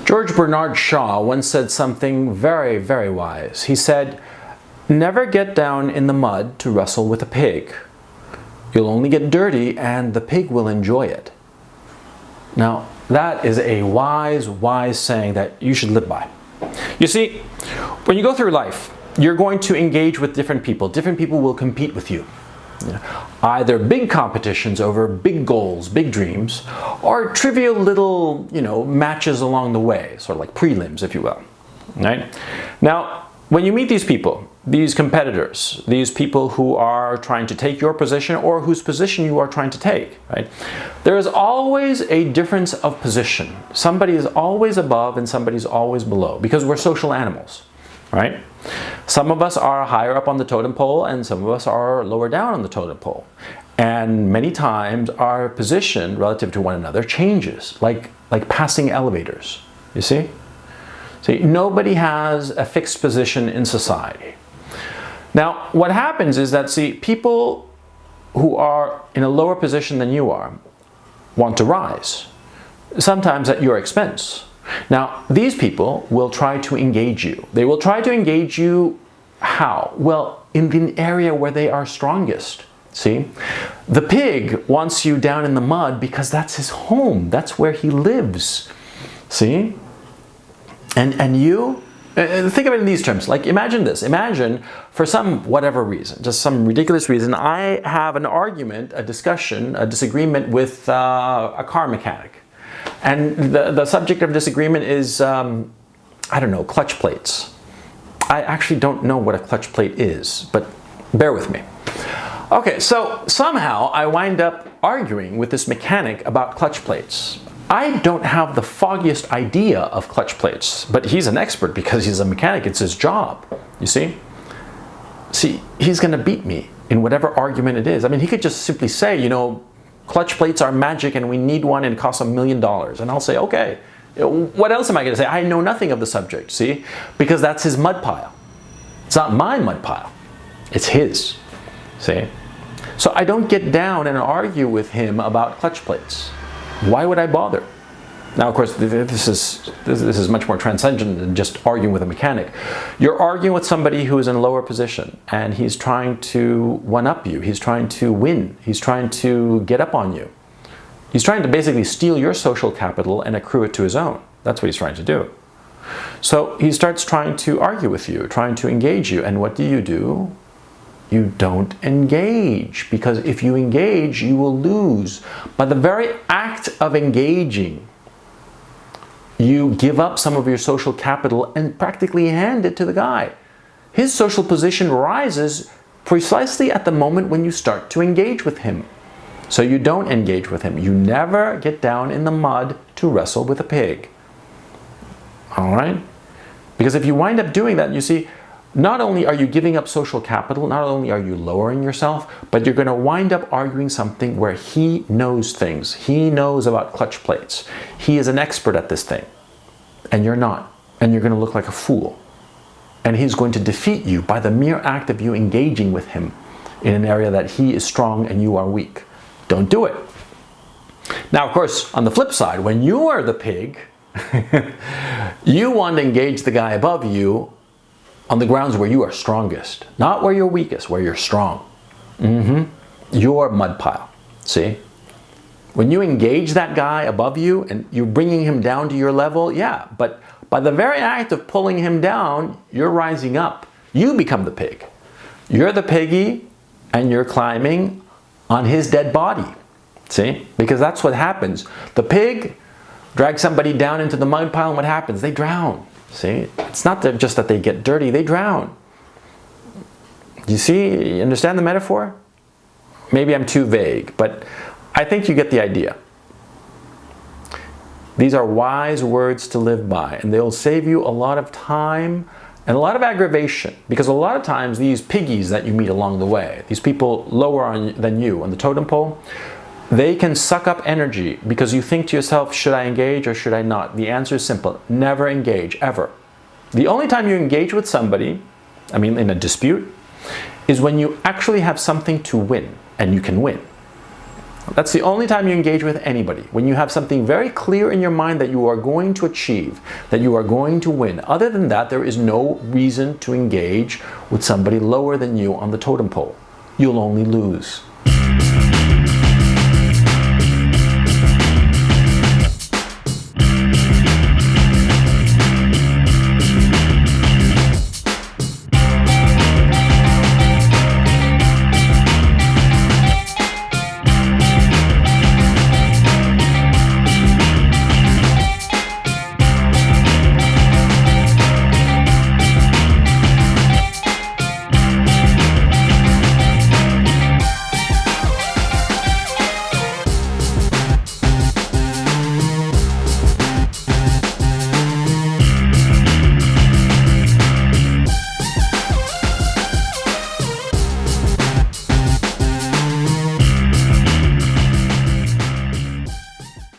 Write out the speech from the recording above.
George Bernard Shaw once said something very, very wise. He said, "Never get down in the mud to wrestle with a pig. You'll only get dirty and the pig will enjoy it." Now, that is a wise, wise saying that you should live by. You see, when you go through life, you're going to engage with different people. Different people will compete with you. Either big competitions over big goals, big dreams, or trivial little, matches along the way, sort of like prelims, if you will. Right? Now, when you meet these people, these competitors, these people who are trying to take your position or whose position you are trying to take, right? There is always a difference of position. Somebody is always above and somebody's always below because we're social animals, right? Some of us are higher up on the totem pole and some of us are lower down on the totem pole. And many times our position relative to one another changes, like passing elevators, you see? See, nobody has a fixed position in society. Now, what happens is that, people who are in a lower position than you are want to rise, sometimes at your expense. Now, these people will try to engage you. They will try to engage you how? Well, in the area where they are strongest. See? The pig wants you down in the mud because that's his home. That's where he lives. See? And you, think of it in these terms. Like, imagine this. Imagine, for some whatever reason, just some ridiculous reason, I have an argument, a discussion, a disagreement with a car mechanic. And the subject of disagreement is, I don't know, clutch plates. I actually don't know what a clutch plate is, but bear with me. Okay, so somehow I wind up arguing with this mechanic about clutch plates. I don't have the foggiest idea of clutch plates, but he's an expert because he's a mechanic. It's his job, you see? See, he's going to beat me in whatever argument it is. I mean, he could just simply say, clutch plates are magic and we need one and it costs $1 million. And I'll say, okay, what else am I going to say? I know nothing of the subject, see? Because that's his mud pile. It's not my mud pile. It's his, see? So I don't get down and argue with him about clutch plates. Why would I bother? Now, of course, this is much more transcendent than just arguing with a mechanic. You're arguing with somebody who is in a lower position, and he's trying to one-up you. He's trying to win. He's trying to get up on you. He's trying to basically steal your social capital and accrue it to his own. That's what he's trying to do. So he starts trying to argue with you, trying to engage you, and what do? You don't engage, because if you engage, you will lose. By the very act of engaging, you give up some of your social capital and practically hand it to the guy. His social position rises precisely at the moment when you start to engage with him. So you don't engage with him. You never get down in the mud to wrestle with a pig. All right? Because if you wind up doing that, you see, not only are you giving up social capital, not only are you lowering yourself, but you're going to wind up arguing something where he knows things. He knows about clutch plates. He is an expert at this thing. And you're not. And you're going to look like a fool. And he's going to defeat you by the mere act of you engaging with him in an area that he is strong and you are weak. Don't do it. Now, of course, on the flip side, when you are the pig, you want to engage the guy above you on the grounds where you are strongest, not where you're weakest, where you're strong. Your mud pile, see? When you engage that guy above you and you're bringing him down to your level, yeah, but by the very act of pulling him down, you're rising up. You become the pig. You're the piggy and you're climbing on his dead body, see? Because that's what happens. The pig drags somebody down into the mud pile and what happens? They drown. See, it's not just that they get dirty, they drown. You see, you understand the metaphor? Maybe I'm too vague, but I think you get the idea. These are wise words to live by, and they'll save you a lot of time and a lot of aggravation, because a lot of times these piggies that you meet along the way, these people lower than you on the totem pole, they can suck up energy because you think to yourself, should I engage or should I not? The answer is simple. Never engage, ever. The only time you engage with somebody, I mean in a dispute, is when you actually have something to win, and you can win. That's the only time you engage with anybody. When you have something very clear in your mind that you are going to achieve, that you are going to win. Other than that, there is no reason to engage with somebody lower than you on the totem pole. You'll only lose.